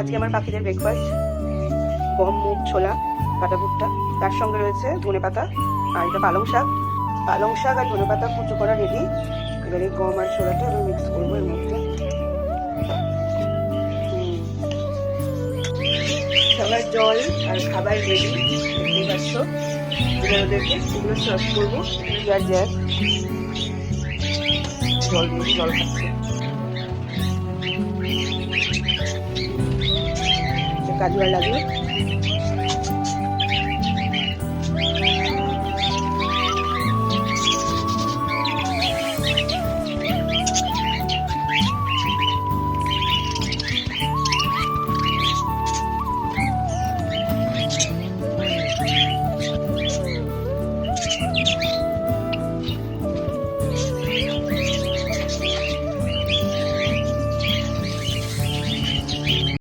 আজকে আমার পাখিদের ব্রেকফাস্ট গম, মুগ, ছোলা, কাটা ভুট্টা, তার সঙ্গে রয়েছে ধনেপাতা আর এটা পালং শাক আর ধনেপাতা কুচো করা রেডি। এবারে গম আর ছোলাটা এবার মিক্স করবো এর মধ্যে। সবার জল আর খাবার রেডি, দেখতেই পাচ্ছ। এবার ওদেরকে এগুলো সার্ভ করবো। যার যার জল দিয়ে জল খাচ্ছে, কাজু আর লাগবে।